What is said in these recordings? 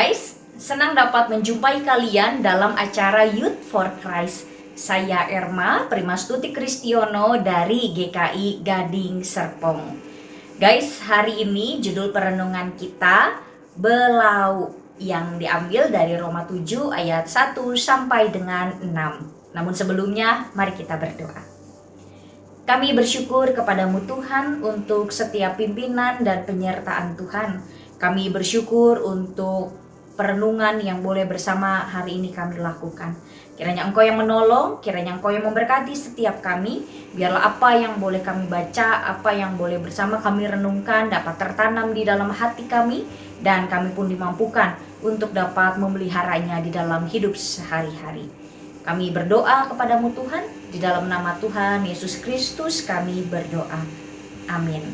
Guys, senang dapat menjumpai kalian dalam acara Youth for Christ. Saya Erma Primastuti Kristiono dari GKI Gading Serpong. Guys, hari ini judul perenungan kita Belau, yang diambil dari Roma 7 ayat 1 sampai dengan 6. Namun sebelumnya, mari kita berdoa. Kami bersyukur kepadamu Tuhan untuk setiap pimpinan dan penyertaan Tuhan. Kami bersyukur untuk perenungan yang boleh bersama hari ini kami lakukan. Kiranya Engkau yang menolong, kiranya Engkau yang memberkati setiap kami. Biarlah apa yang boleh kami baca, apa yang boleh bersama kami renungkan dapat tertanam di dalam hati kami, dan kami pun dimampukan untuk dapat memeliharanya di dalam hidup sehari-hari. Kami berdoa kepadamu Tuhan, di dalam nama Tuhan Yesus Kristus kami berdoa. Amin.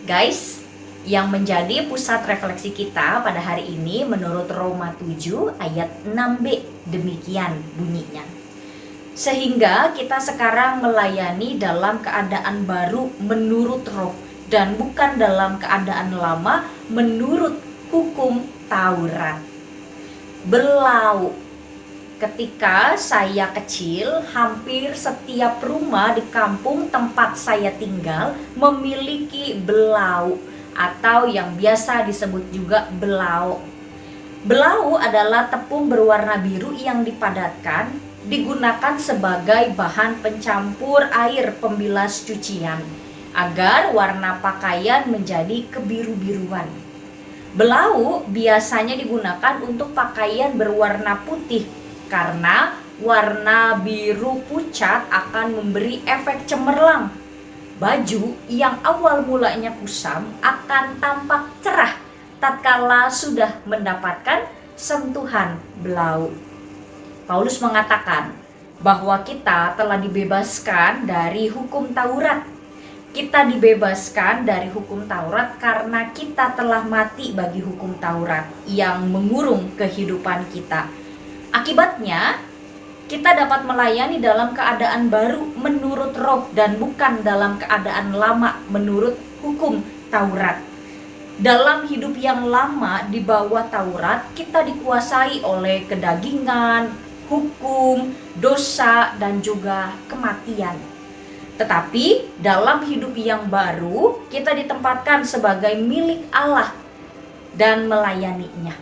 Guys, yang menjadi pusat refleksi kita pada hari ini menurut Roma 7 ayat 6b, demikian bunyinya. Sehingga kita sekarang melayani dalam keadaan baru menurut roh, dan bukan dalam keadaan lama menurut hukum Taurat. Belau. Ketika saya kecil, hampir setiap rumah di kampung tempat saya tinggal memiliki belau, atau yang biasa disebut juga belau. Belau adalah tepung berwarna biru yang dipadatkan, digunakan sebagai bahan pencampur air pembilas cucian, agar warna pakaian menjadi kebiru-biruan. Belau biasanya digunakan untuk pakaian berwarna putih, karena warna biru pucat akan memberi efek cemerlang. Baju yang awal mulanya kusam akan tampak cerah tatkala sudah mendapatkan sentuhan belau. Paulus mengatakan bahwa kita telah dibebaskan dari hukum Taurat. Kita dibebaskan dari hukum Taurat karena kita telah mati bagi hukum Taurat yang mengurung kehidupan kita. Akibatnya, kita dapat melayani dalam keadaan baru menurut roh dan bukan dalam keadaan lama menurut hukum Taurat. Dalam hidup yang lama di bawah Taurat, kita dikuasai oleh kedagingan, hukum, dosa, dan juga kematian. Tetapi dalam hidup yang baru, kita ditempatkan sebagai milik Allah dan melayaninya.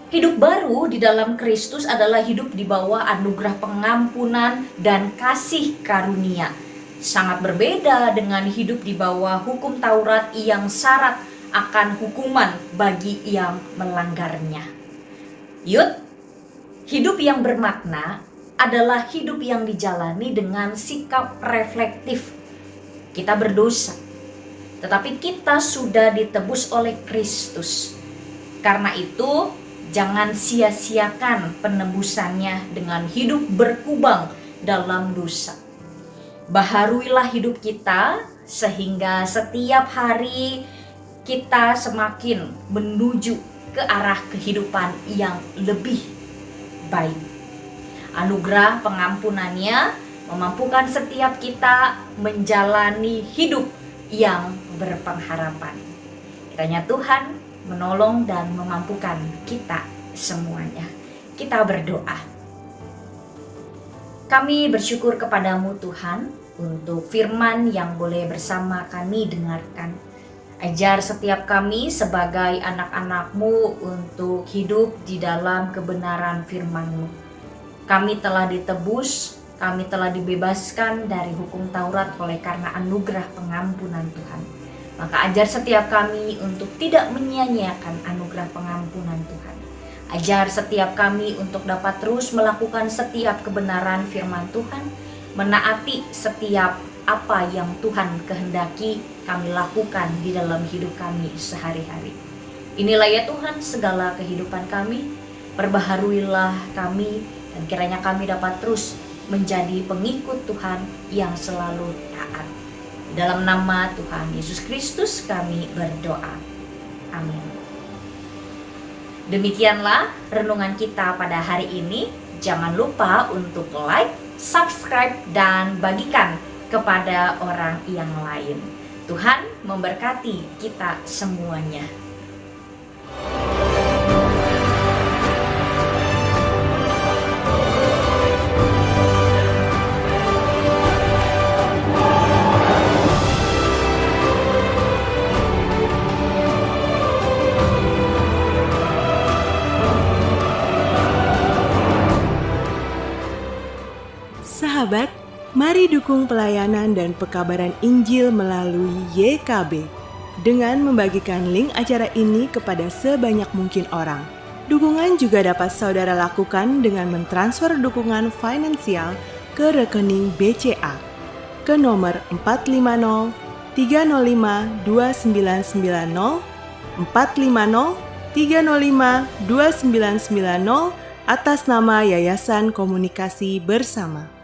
Hidup baru di dalam Kristus adalah hidup di bawah anugerah pengampunan dan kasih karunia. Sangat berbeda dengan hidup di bawah hukum Taurat yang syarat akan hukuman bagi yang melanggarnya. Yud, hidup yang bermakna adalah hidup yang dijalani dengan sikap reflektif. Kita berdosa, tetapi kita sudah ditebus oleh Kristus. Karena itu, jangan sia-siakan penebusannya dengan hidup berkubang dalam dosa. Baharuilah hidup kita sehingga setiap hari kita semakin menuju ke arah kehidupan yang lebih baik. Anugerah pengampunannya memampukan setiap kita menjalani hidup yang berpengharapan. Kiranya Tuhan menolong dan memampukan kita semuanya. Kita berdoa. Kami bersyukur kepadamu Tuhan untuk firman yang boleh bersama kami dengarkan. Ajar setiap kami sebagai anak-anak-Mu untuk hidup di dalam kebenaran firman-Mu. Kami telah ditebus, kami telah dibebaskan dari hukum Taurat oleh karena anugerah pengampunan Tuhan. Maka ajar setiap kami untuk tidak menyia-nyiakan anugerah pengampunan Tuhan. Ajar setiap kami untuk dapat terus melakukan setiap kebenaran firman Tuhan, menaati setiap apa yang Tuhan kehendaki kami lakukan di dalam hidup kami sehari-hari. Inilah ya Tuhan segala kehidupan kami, perbaharuilah kami, dan kiranya kami dapat terus menjadi pengikut Tuhan yang selalu taat. Dalam nama Tuhan Yesus Kristus kami berdoa. Amin. Demikianlah renungan kita pada hari ini. Jangan lupa untuk like, subscribe, dan bagikan kepada orang yang lain. Tuhan memberkati kita semuanya. Mari dukung pelayanan dan pekabaran Injil melalui YKB dengan membagikan link acara ini kepada sebanyak mungkin orang. Dukungan juga dapat saudara lakukan dengan mentransfer dukungan finansial ke rekening BCA ke nomor 450 305 2990 450 305 2990 atas nama Yayasan Komunikasi Bersama.